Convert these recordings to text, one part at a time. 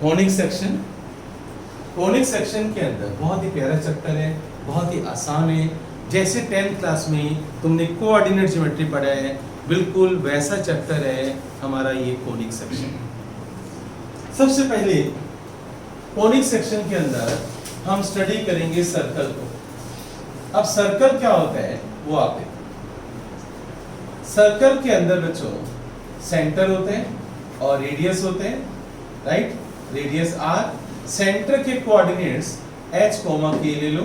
Conic section. Conic section के अंदर बहुत ही प्यारा चैप्टर है, बहुत ही आसान है। जैसे 10th क्लास में तुमने कोऑर्डिनेट ज्योमेट्री पढ़ा है, बिल्कुल वैसा चैप्टर है हमारा ये कोनिक सेक्शन। सबसे पहले कोनिक सेक्शन के अंदर हम स्टडी करेंगे सर्कल को। अब सर्कल क्या होता है वो आप देखो। सर्कल के अंदर बच्चों सेंटर होते हैं और रेडियस होते हैं, राइट। रेडियस आर, सेंटर के कोऑर्डिनेट्स h, k ले लो।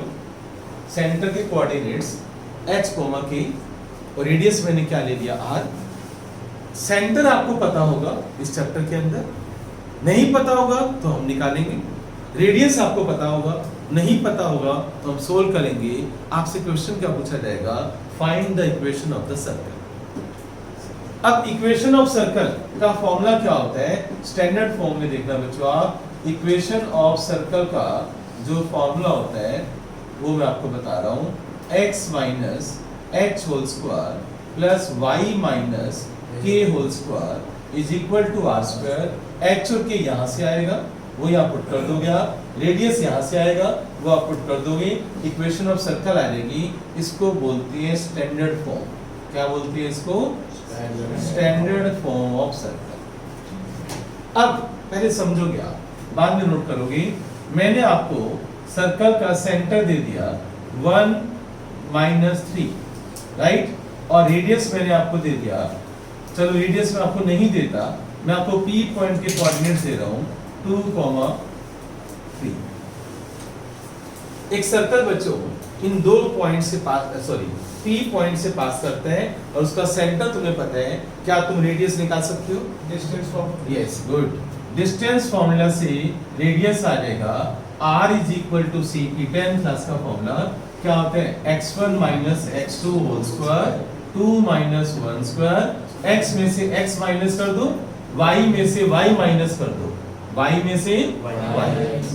सेंटर के कोऑर्डिनेट्स h, k और रेडियस मैंने क्या ले लिया r। सेंटर आपको पता होगा इस चैप्टर के अंदर, नहीं पता होगा तो हम निकालेंगे। रेडियस आपको पता होगा, नहीं पता होगा तो हम सोल्व करेंगे। आपसे क्वेश्चन क्या पूछा जाएगा, find the equation of the circle. अब इक्वेशन ऑफ सर्कल का फॉर्मूला क्या होता है, स्टैंडर्ड फॉर्म में देखना बच्चों आप। इक्वेशन ऑफ सर्कल का जो फॉर्मूला होता है वो मैं आपको बता रहा हूँ, x minus h whole square plus y minus k whole square is equal to are square. h और k यहाँ से आएगा, वो यहाँ पुट कर दोगे आप। रेडियस यहाँ से आएगा, वो आप पुट कर दोगे। इक्वेशन ऑफ सर्कल आ जाएगी। इसको बोलती है स्टैंडर्ड फॉर्म। क्या बोलती है इसको, स्टैंडर्ड फॉर्म ऑफ सर्कल। अब पहले समझोगे आप, बाद में नोट करोगे। मैंने आपको सर्कल का सेंटर दे दिया 1 माइनस 3, राइट। और रेडियस मैंने आपको दे दिया, चलो रेडियस में आपको नहीं देता, मैं आपको P पॉइंट के कोऑर्डिनेट्स दे रहा हूँ 2, 3। एक सर्कल बच्चों इन दो पॉइंट से पास, P पॉइंट से पास करते हैं और उसका सेंटर तुम्हें पता है। क्या तुम रेडियस निकाल सकते हो, distance formula? Yes, good. Distance formula से रेडियस आ जाएगा r is equal to c की 10th क्लास का फॉर्मूला क्या होता है, x1 minus x2 whole square 2 minus 1 square. x में से x माइनस कर दो, y में से y माइनस कर दो, y में से y,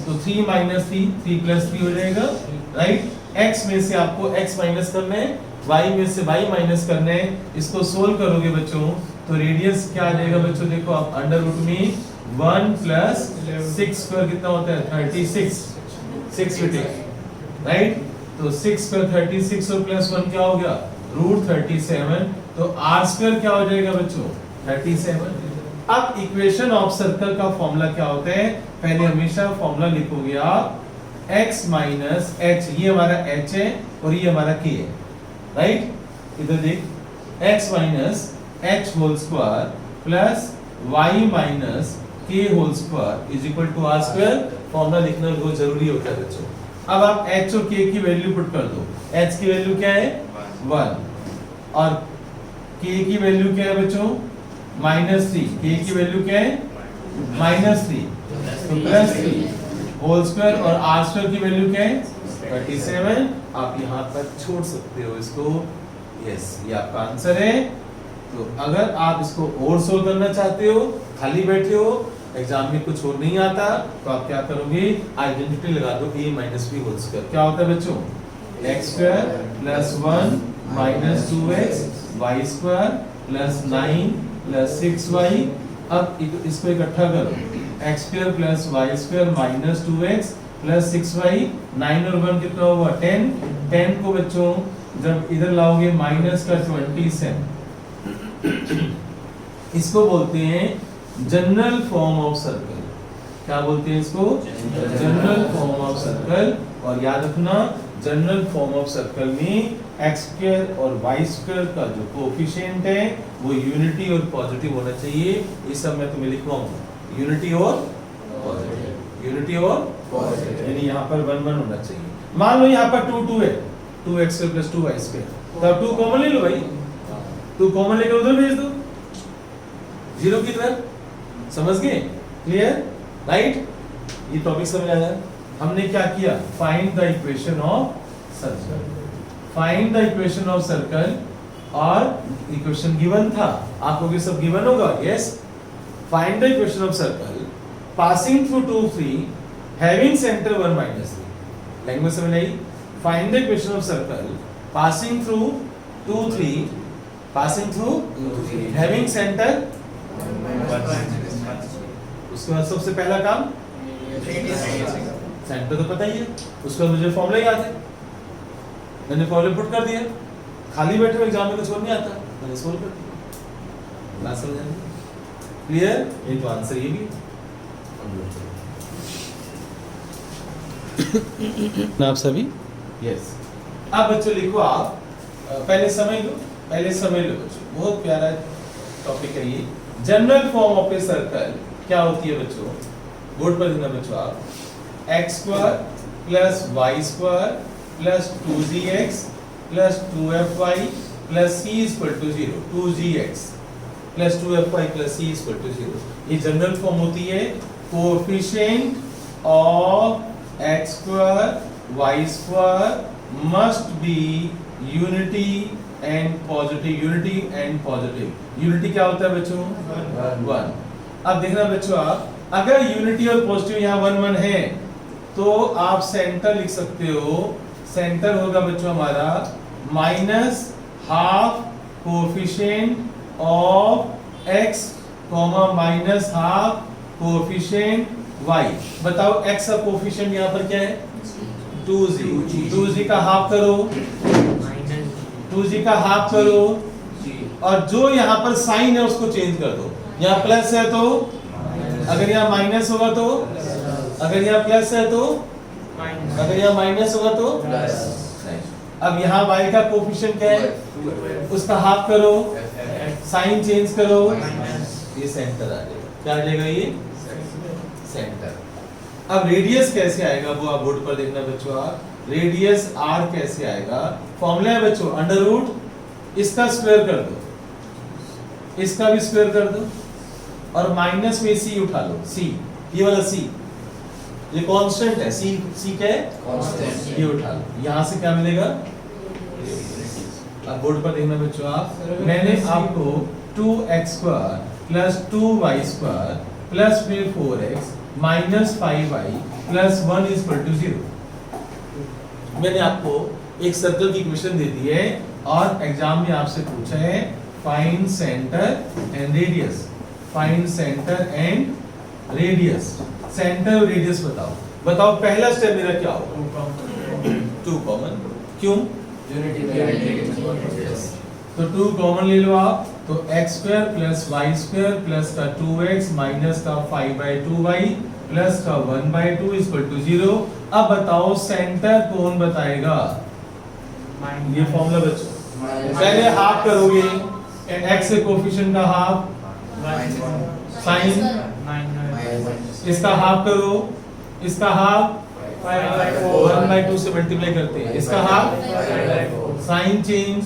तो 3 माइनस 3 प्लस 3 हो जाएगा, राइट। x में से आपको x माइनस करना है, y में से y माइनस करना है। इसको सोल्व करोगे बच्चों तो रेडियस क्या आ जाएगा बच्चों, देखो आप अंडर रूट में 1 प्लस 6 स्क्वायर कितना होता है, 36, 6 फीट, राइट। तो 6 स्क्वायर 36 और प्लस 1 क्या हो गया, रूट 37। तो r स्क्वायर क्या हो जाएगा बच्चों, 37। अब इक्वेशन ऑफ सर्कल का फॉर्मूला क्या होता है, पहले हमेशा फॉर्मूला लिखोगे आप x माइनस h, ये हमारा h है और ये हमारा k है, राइट। इधर देख, x minus h whole square plus y minus k whole square is equal to r square. Formula लिखना बहुत जरूरी होता है बच्चों। अब आप h और k की वैल्यू पुट कर दो। h की वैल्यू क्या है, 1, और k की वैल्यू क्या है बच्चों, -3। k की वैल्यू क्या है, -3, तो +3 होल स्क्वायर, और r स्क्वायर की वैल्यू क्या है, 37। आप यहाँ पर छोड़ सकते हो इसको, यस, ये आपका आंसर है। तो अगर आप इसको और सोल्व करना चाहते हो, खाली बैठे हो, एग्जाम में कुछ और नहीं आता, तो आप क्या करोगे, आइडेंटिटी लगा दो a minus b whole square. क्या होता है बच्चों, x square plus 1 minus 2x y square plus 9 plus 6y। अब इसको इकट्ठा करो, x square plus y square minus 2x plus 6y। 9 और 1 कितना हुआ, 10। 10 को बच्चों जब इधर लाओगे माइनस का 27। इसको बोलते हैं जनरल फॉर्म ऑफ सर्कल। क्या बोलते हैं इसको, जनरल फॉर्म ऑफ सर्कल। और याद रखना, जनरल फॉर्म ऑफ सर्कल में x स्क्वायर और y स्क्वायर का जो कोएफिशिएंट है वो यूनिटी और पॉजिटिव होना चाहिए। ये सब मैं तुम्हें लिखवाऊंगा, यूनिटी और पॉजिटिव, यूनिटी और पॉजिटिव, यानी यहाँ पर 1 1 होना चाहिए। मान लो यहाँ पर 2 2 है, 2x square plus 2y square, तब 2 कॉमन ले लो भाई, 2 कॉमन लेकर उधर भेज दो, 0 की तरफ। समझ गए, क्लियर, राइट। ये टॉपिक समझ आया। हमने क्या किया, find the equation of circle. Find the equation of circle, और इक्वेशन गिवन था, आप लोगों के सब गिवन होगा, yes. Find the equation of circle passing through 2 3 having centre 1 minus 3। Language समझ आई। Find the equation of circle passing through 2 3, passing through having centre. उसके बाद सबसे पहला काम सेंटर तो पता ही है, उसका मुझे फॉर्मूला याद है, मैंने फॉर्मूला पुट कर दिया, खाली बैठे हुए एग्जाम में कुछ और नहीं आता, मैंने सोल्व कर दिया। ना समझ क्लियर? ये तो आंसर ये भी आप सभी यस। अब बच्चों लिखो आप, पहले समझ लो, बच्चों, बहुत प्यारा टॉपिक है ये। General form of a circle क्या होती है बच्चों, बोर्ड पर लिखना बच्चों आप, x square plus y square plus 2gx plus 2fy plus c equal to 0, 2gx plus 2fy plus c equal to 0। ये जनरल फॉर्म होती है। Coefficient of x square y square must be unity and positive. Unity क्या होता है बच्चों? 1। अब देखना बच्चों आप, अगर यूनिटी और पॉजिटिव यहाँ 1 1 है तो आप सेंटर लिख सकते हो। सेंटर होगा बच्चों हमारा minus half coefficient of x comma minus half coefficient y। बताओ x का कोएफिशिएंट यहाँ पर क्या है? 2g का हाफ करो, 2g का हाफ करो, और जो यहाँ पर साइन है उसको चेंज कर दो। यहाँ प्लस है तो, अगर यहाँ माइनस होगा तो, अगर यहाँ प्लस है तो, अगर यहाँ माइनस होगा तो अब यहाँ y का कोएफिशिएंट क्या है? उसका हाफ करो, साइन चेंज करो, ये सेंटर आ जाएगा। क्या आ जाएगा ये? सेंटर। अब रेडियस कैसे आएगा वो आप बोर्ड पर देखना बच्चों आप। रेडियस r कैसे आएगा? फॉर्मूला है बच्चों, अंडर रूट इसका स्क्वायर कर दो, इसका भी स्क्वायर कर दो, और माइनस में c उठा लो, c, ये वाला c, ये कांस्टेंट है, c क्या है? कांस्टेंट। ये उठा लो, यहां से क्या मिलेगा? अब बोर्ड पर देखना बच्चों आप, मैंने आपको 2x square plus 2y square plus फिर 4x minus 5y plus 1 is equal to 0। मैंने आपको एक सर्कल की इक्वेशन दे दी है और एग्जाम में आपसे पूछा है find centre and radius. Find centre and radius, centre और रेडियस बताओ। बताओ पहला स्टेप मेरा क्या होगा? 2 कॉमन। क्यों? तो 2 कॉमन ले लो आप, तो x square plus y square plus का 2x माइनस का 5/2y प्लस का 1/2 इक्वल टू 0। अब बताओ सेंटर कौन बताएगा? ये फॉर्मूला बच्चों, पहले हाफ करोगे, x से कोएफिशिएंट का हाफ, साइन इसका हाफ करो, इसका हाफ 1/2 से मल्टीप्लाई करते हैं, इसका हाफ, साइन चेंज,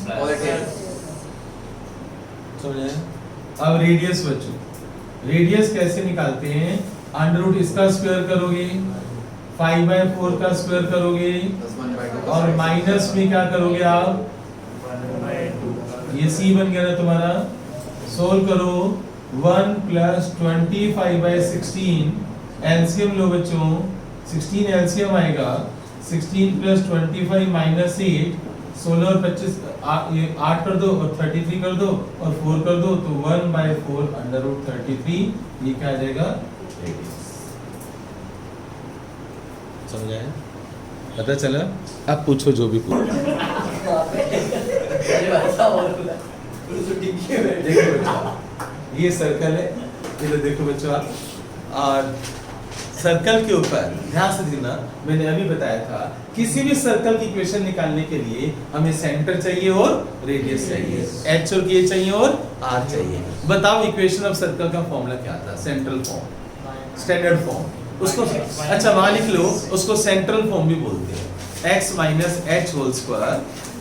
समझे? अब रेडियस बच्चों, रेडियस कैसे निकालते हैं? अंडर रूट इसका स्क्वायर करोगे, 5/4 का स्क्वायर करोगे, और माइनस में क्या करोगे आप? ये c बन गया ना तुम्हारा, सोल्व करो, 1 प्लस 25/16, एलसीएम लो बच्चों, 16 एलसीएम आएगा, 16 प्लस 25 माइनस 8, 16 और 25 8 कर दो और 33 कर दो और 4 कर दो, तो 1/4 अंडर रूट 33, ये क्या आ जाएगा? समझ आया? पता चला? अब पूछो जो भी पूछो। देखो बच्चों, ये सर्कल है, इधर देखो बच्चों आप, और सर्कल के ऊपर ध्यान से देखना, मैंने अभी बताया था किसी भी सर्कल की इक्वेशन निकालने के लिए हमें सेंटर चाहिए और रेडियस चाहिए, h और k चाहिए और r चाहिए। बताओ इक्वेशन ऑफ सर्कल का फॉर्मूला क्या था? सेंट्रल फॉर्म, स्टैंडर्ड फॉर्म, उसको अच्छा वहां लिख लो, उसको सेंट्रल फॉर्म भी बोलते हैं। x minus h whole square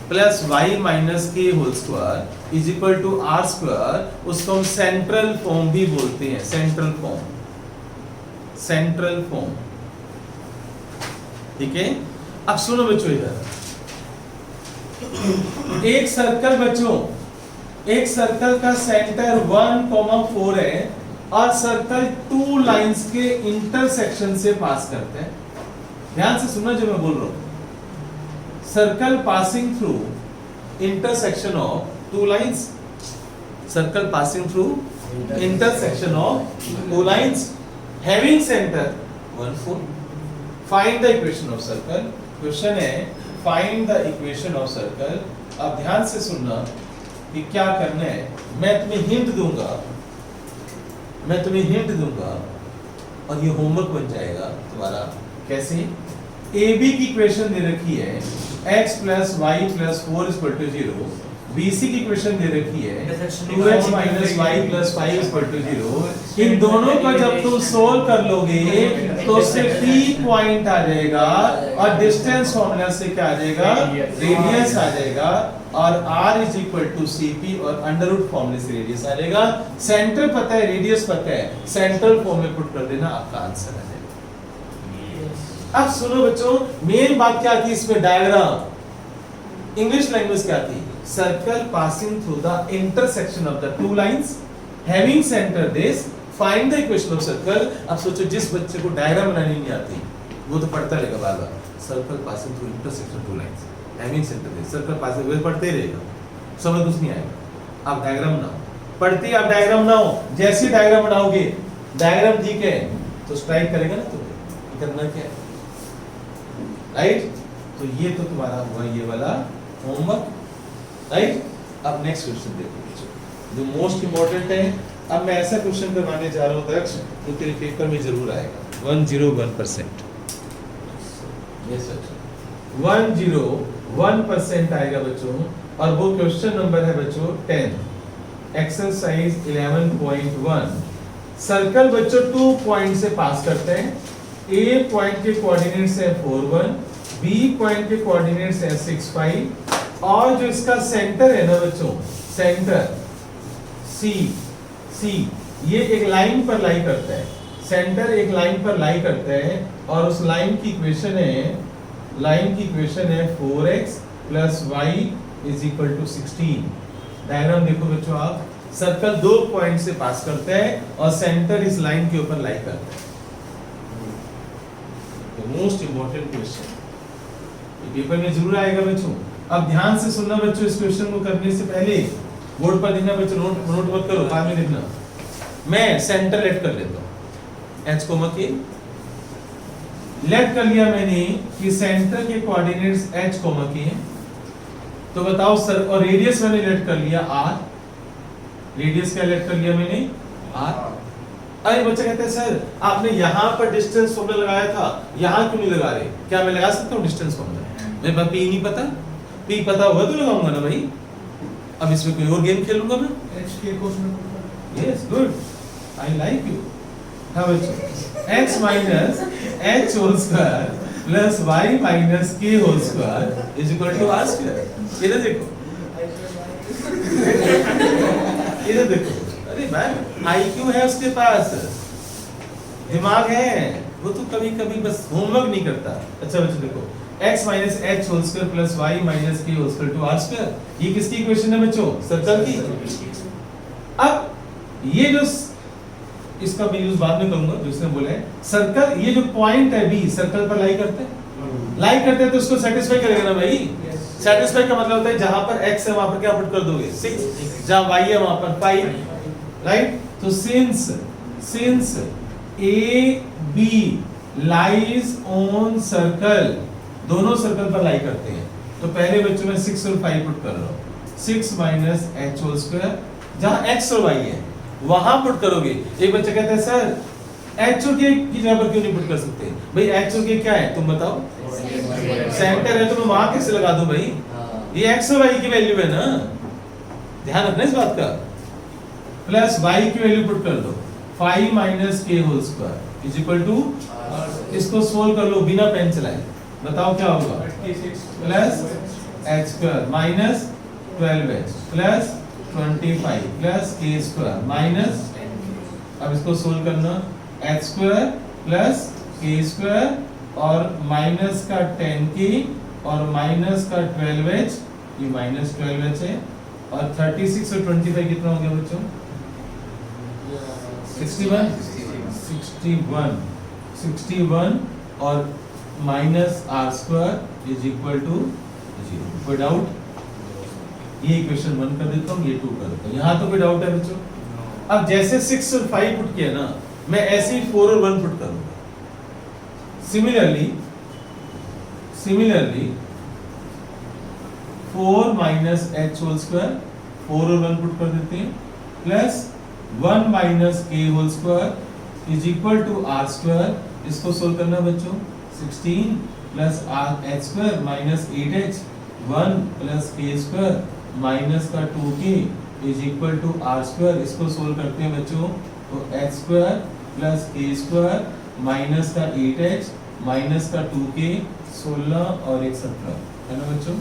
plus y minus k whole square is equal to r square, उसको हम सेंट्रल फॉर्म भी बोलते हैं। सेंट्रल फॉर्म, सेंट्रल फॉर्म, ठीक है? अब सुनो बच्चों, इधर एक सर्कल बच्चों, एक सर्कल का सेंटर 1,4 है और सर्कल 2 लाइंस के इंटरसेक्शन से पास करते हैं। ध्यान से सुनना जो मैं बोल रहा हूं। Circle passing through intersection of 2 lines, circle passing through intersection of 2 lines, having center 1 4। Find the equation of circle. Question है find the equation of circle. अब ध्यान से सुनना कि क्या करना है। मैं तुम्हें हिंट दूंगा और ये होमवर्क बन जाएगा तुम्हारा। कैसे? ए बी की इक्वेशन दे रखी है x + y + 4 = 0। BC की इक्वेशन दे रखी है 2x - y + 5 = 0। इन दोनों का जब तुम सोल्व कर लोगे तो उससे P पॉइंट आ जाएगा और डिस्टेंस फॉर्मूला से क्या आ जाएगा? रेडियस आ जाएगा और r = CP और अंडररूट फॉर्मूले से रेडियस आ जाएगा। सेंटर पता है, रेडियस पता है, सेंट्रल फॉर्म में पुट कर देना, आपका आंसर आ जाएगा। अब सुनो बच्चों, मेन बात क्या थी इसमें? डायग्राम। इंग्लिश लैंग्वेज क्या थी? Circle passing through the intersection of the two lines having centre this find the equation of circle. अब सोचो जिस बच्चे को डायग्राम बनानी नहीं आती वो तो पढ़ता रहेगा बार-बार, circle passing through intersection two lines having centre this, circle passing हुए पढ़ते ही रहेगा, समझ कुछ नहीं आएगा। आप डायग्राम बनाओ, पढ़ते आप डायग्राम बनाओ, जैसे डायग्राम बनाओगे, डायग्राम ठीक है तो स्ट्राइक करेगा ना तुम्हें, करना क्या है, राइट? तो ये तो तुम्हारा हुआ ये वाला होमवर्क, राइट? अब नेक्स्ट क्वेश्चन देखो जो मोस्ट इंपॉर्टेंट है। अब मैं ऐसा क्वेश्चन करवाने जा रहा हूँ दक्ष जो तेरे पेपर में जरूर आएगा। 101%। यस बच्चों, 101% आएगा बच्चों। और वो क्वेश्चन नंबर है बच्चों 10, एक्सरसाइज 11.1। सर्कल बच्चों 2 पॉइंट से पास करते हैं। ए पॉइंट के कोऑर्डिनेट्स है 4 1, बी पॉइंट के कोऑर्डिनेट्स है 6 5 और जो इसका सेंटर है ना बच्चों, सेंटर सी ये एक लाइन पर लाई करता है, सेंटर एक लाइन पर लाई करता है और उस लाइन की इक्वेशन है 4x + y = 16। डायग्राम देखो बच्चों आप, सर्कल 2 पॉइंट से पास करता है और सेंटर इस लाइन के ऊपर लाई करता है। तो मोस्ट इंपॉर्टेंट क्वेश्चन पेपर में जरूर आएगा बच्चों। अब ध्यान से सुनना बच्चों, इस क्वेश्चन को करने से पहले बोर्ड पर लिखना बच्चों, नोट मत करो, बाद में लिखना। मैं सेंटर लेट कर लेता हूं, h कोमा के लेट कर लिया मैंने कि सेंटर के कोऑर्डिनेट्स h कोमा के हैं। तो बताओ सर, और रेडियस मैंने लेट कर लिया r, रेडियस क्या लेट कर लिया मैंने? r। अरे बच्चा कहते हैं सर आपने यहाँ पर डिस्टेंस फॉर्मूला लगाया था, यहाँ क्यों नहीं लगा रहे? क्या मैं लगा सकता हूँ डिस्टेंस फॉर्मूला? मेरे पास P नहीं पता, P पता होगा तो लगाऊंगा ना भाई। अब इसमें कोई और गेम खेलूंगा मैं? h k question. Yes good, I like you. हाँ बच्चों, x - h whole square plus y - k whole square = r²। इधर देखो, इधर देखो। अरे मैम आईक्यू है उसके पास, दिमाग है, वो तो कभी कभी बस होमवर्क नहीं करता। अच्छा बच्चों देखो, x - h whole square plus y - k whole square = r²। ये किसकी इक्वेशन है बच्चों? सर्कल की। अब ये जो इसका मैं यूज बाद में करूंगा, जो इसने बोला है सर्कल, ये जो पॉइंट है b सर्कल पर लाई करते हैं तो उसको सेटिस्फाई करेगा ना भाई। सेटिस्फाई का मतलब होता है जहां पर x है वहां पर क्या पुट कर दोगे? 6, जहां y है वहां पर 5, राइट? तो since a b lies on circle, दोनों सर्कल पर लाई करते हैं, तो पहले बच्चों में 6 और 5 पुट कर रहा हूं। 6 - h होल स्क्वायर, जहां x और y है वहां पुट करोगे। एक बच्चा कहता है सर h और k की जगह पर क्यों नहीं पुट कर सकते? भाई h और k क्या है तुम बताओ? सेंटर है तो मैं वहां कैसे लगा दूं भाई? ये x और y की वैल्यू है ना, ध्यान रखना इस बात का। प्लस y की वैल्यू पुट कर दो, 5 - k होल स्क्वायर = इसको सोल्व कर लो बिना पेन चलाए, बताओ क्या होगा? Plus h² minus 12h plus 25 plus k² minus, अब इसको सोल्व करना, h² प्लस k² और माइनस का 10k और माइनस का 12h, ये माइनस 12h है, और 36 और 25 कितना हो गया बच्चों? 61 और माइनस r² = 0। कोई डाउट? ये इक्वेशन 1 कर देता हूँ, ये 2 कर देता हूँ। यहाँ तो कोई डाउट है बच्चों? अब जैसे 6 और 5 पुट किया ना, मैं ऐसे ही 4 और 1 पुट करूंगा। Similarly 4 minus H whole square, 4 और 1 पुट कर देते हैं, प्लस 1 माइनस के whole square is equal to are square. इसको सोल्व करना बच्चों, 16 plus r h square minus 8h, 1 plus k square minus का 2k is equal to are square. इसको सोल्व करते हैं बच्चों, तो h square plus k square minus का 8h माइनस का 2k 16 और 1 17 है ना बच्चों,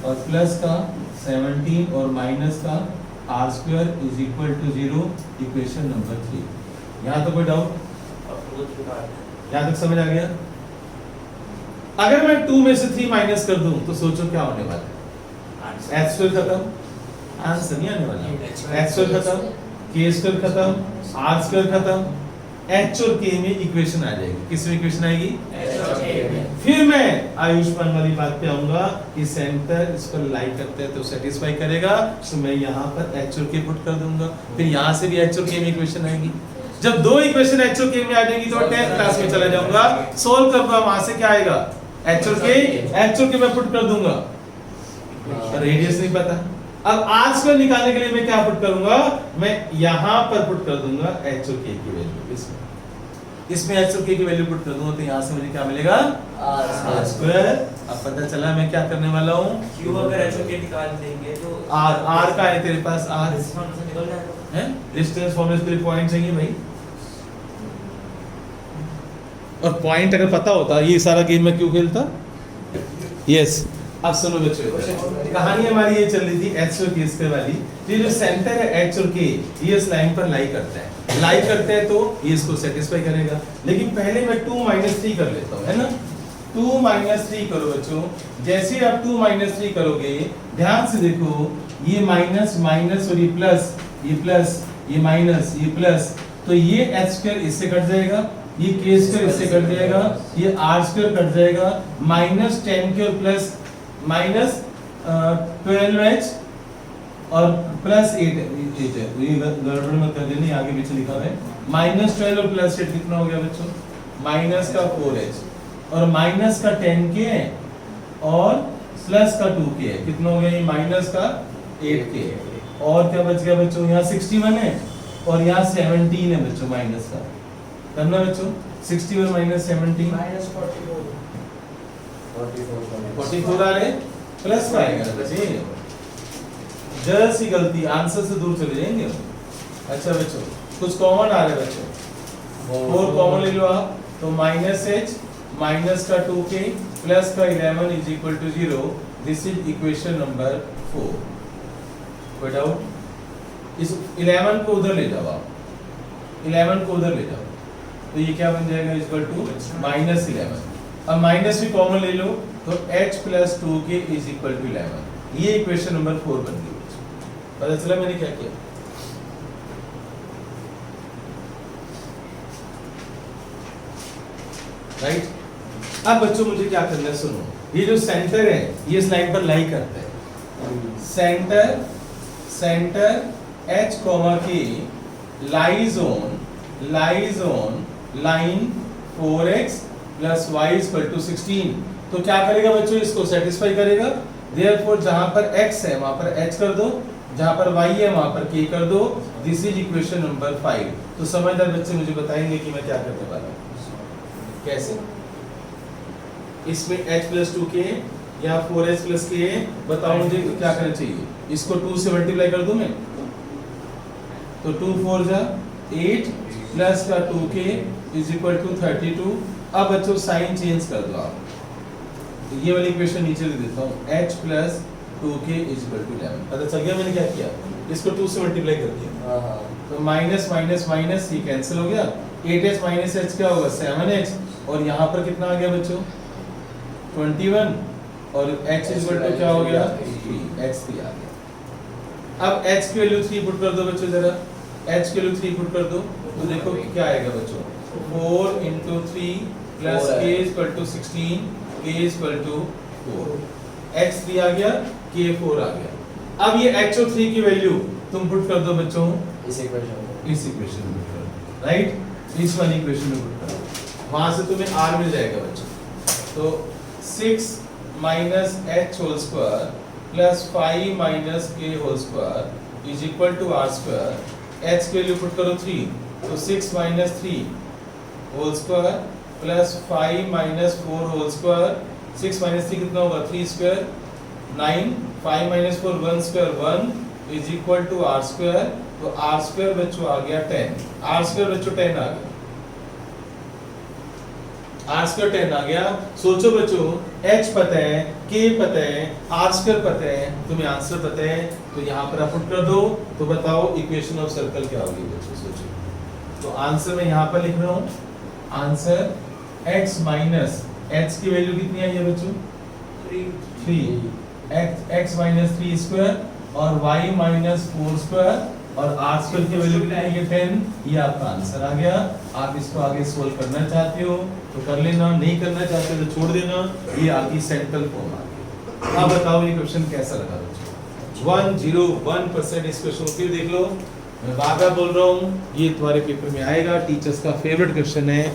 और प्लस का 17 और माइनस का r square is equal to 0, equation number 3। यहाँ तो कोई डाउट? यहाँ तक समझ आ गया? अगर मैं 2 में से 3 माइनस कर दूं तो सोचो क्या होने वाला है? एच स्क्वायर खत्म, आंसर नहीं आने वाला। एच स्क्वायर खत्म, के स्क्वायर खत्म, आर स्क्वायर खत्म, एच और के में इक्वेशन आ जाएगी। किस में इक्वेशन आएगी? एच और के में। फिर मैं आयुष्मान वाली बात पे आऊंगा कि सेंटर इस पर लाई करते हैं तो सेटिस्फाई करेगा, तो मैं यहाँ पर एच और के पुट कर दूंगा। फिर यहाँ से भी एच और के में इक्वेशन आएगी। जब 2 इक्वेशन एच और के में आ जाएगी तो 10th क्लास में चला जाऊंगा, सोल्व करूंगा, वहां से क्या आएगा? एच और के मैं पुट कर दूंगा। रेडियस नहीं पता, अब आर स्क्वायर निकालने के लिए मैं क्या पुट करूंगा? मैं यहां पर पुट कर दूंगा एच और के की वैल्यू। इसमें एच और के की वैल्यू पुट कर दूंगा तो यहां से मुझे क्या मिलेगा? R square. अब पता चला मैं क्या करने वाला हूं? क्यों अगर एच और के निकाल देंगे तो आर का है तेरे पास, आर डिस्टेंस से निकल जाएगा है, डिस्टेंस फॉर्मूले के लिए पॉइंट चाहिए भाई, और पॉइंट अगर पता होता ये सारा गेम में क्यों खेलता? यस। अब सुनो बच्चों, कहानी हमारी ये चल रही थी एच और के स्क्वायर वाली। ये जो सेंटर है एच और के, ये इस लाइन पर लाई करता है, लाई करता है तो ये इसको सेटिस्फाई करेगा। लेकिन पहले मैं 2 माइनस 3 कर लेता हूँ, है ना? 2 माइनस 3 करो बच्चों। जैसे आप 2 माइनस 3 करोगे, ध्यान से देखो, ये माइनस माइनस और ये प्लस, ये प्लस, ये माइनस, ये प्लस, तो ये एच स्क्वायर इससे कट जाएगा, ये के स्क्वायर इससे कट जाएगा, ये आर स्क्वायर कट जाएगा, माइनस 10 के और प्लस माइनस 12h और प्लस 8, ये गड़बड़ मत कर देना, आगे पीछे लिखा है। माइनस 12 और प्लस 8 कितना हो गया बच्चों? माइनस का 4h और माइनस का 10k है और प्लस का 2k है, कितना हो गया? ये माइनस का 8k और क्या बच गया बच्चों? यहाँ 61 है और यहाँ 17 है बच्चों, माइनस का करना बच्चों। 61 माइनस 17 माइनस 44 आ रहे, प्लस का आएगा ना बच्चे, जरा सी गलती, आंसर से दूर चले जाएंगे। अच्छा बच्चों, कुछ कॉमन आ रहा है बच्चों, 4 कॉमन ले लो आप, तो माइनस h माइनस का 2k प्लस का 11 is equal to 0। This is equation number 4। कोई डाउट? इस 11 को उधर ले जाओ आप, 11 को उधर ले जाओ, तो ये क्या बन जाएगा? Equal to minus 11। अब माइनस भी कॉमन ले लो तो h plus 2k is equal to 11। ये इक्वेशन नंबर 4 बन गई। पता चला मैंने क्या किया? राइट। अब बच्चों मुझे क्या करना है, सुनो, ये जो सेंटर है ये इस लाइन पर लाई करता है। Center h comma k lies on line 4x plus y equal to 16। तो क्या करेगा बच्चों? इसको सेटिस्फाई करेगा। देयरफॉर जहां पर x है वहां पर h कर दो, जहां पर y है वहां पर k कर दो। This is equation number 5। तो समझदार बच्चे मुझे बताएंगे कि मैं क्या करने वाला हूं, कैसे? इसमें h प्लस 2k या 4h प्लस k, बताओ मुझे क्या करना चाहिए? इसको 2 से मल्टीप्लाई कर दूं मैं, तो 2 4 जा 8 प्लस का 2k इज इक्वल टू 32। अब बच्चों साइन चेंज कर दो आप, तो ये वाली इक्वेशन नीचे लिख देता हूँ, h plus 2k is equal to 11। पता चल गया मैंने क्या किया? इसको 2 से मल्टीप्लाई कर दिया, तो माइनस माइनस माइनस ये कैंसिल हो गया, 8h माइनस h क्या होगा? 7h, और यहाँ पर कितना आ गया बच्चों? 21, और h इज इक्वल टू क्या हो गया? 3, h3 आ गया। अब h की वैल्यू 3 पुट कर दो बच्चों, जरा h की वैल्यू 3 पुट कर दो, तो देखो क्या आएगा बच्चों? 4 into 3 plus k equal to 16, k equal to 4, x3 आ गया, k4 आ गया। अब ये h और 3 की वैल्यू तुम पुट कर दो बच्चों इस इक्वेशन में, राइट? इस वाली इक्वेशन में पुट करो। वहां से तुम्हें r मिल जाएगा बच्चों। तो 6 minus H whole square plus 5 minus के whole square is equal to are square. H के वैल्यू पुट करो 3, तो 6 minus 3 whole square plus 5 minus 4 whole square. 6 minus 3 कितना होगा 3 square 9, 5 minus 4 1 square 1 is equal to are square. तो R square बच्चों आ गया 10, आर स्क्वायर बच्चों 10 आ गया, आर स्क्वायर 10 आ गया। सोचो बच्चों h पता है, k पता है, आर स्क्वायर पता है, तुम्हें आंसर पता है, तो यहाँ पर आप पुट कर दो। तो बताओ इक्वेशन ऑफ सर्कल क्या होगी बच्चों, सोचो। तो आंसर मैं यहाँ पर लिख रहा हूँ, आंसर x माइनस h की वैल्यू कितनी आई है बच्चों 3, x माइनस 3 स्क्वायर और y माइनस 4 स्क्वायर और आर स्क्वायर की वैल्यू कितनी है 10। ये आपका आंसर आ गया। आप इसको आगे सोल्व करना चाहते हो तो कर लेना, नहीं करना चाहते तो छोड़ देना। ये आपकी सेंट्रल फॉर्म आ गई। अब बताओ ये क्वेश्चन कैसा लगा बच्चों। 101% इस क्वेश्चन को फिर देख लो, मैं बार बार बोल रहा हूँ, ये तुम्हारे पेपर में आएगा, टीचर्स का फेवरेट क्वेश्चन है।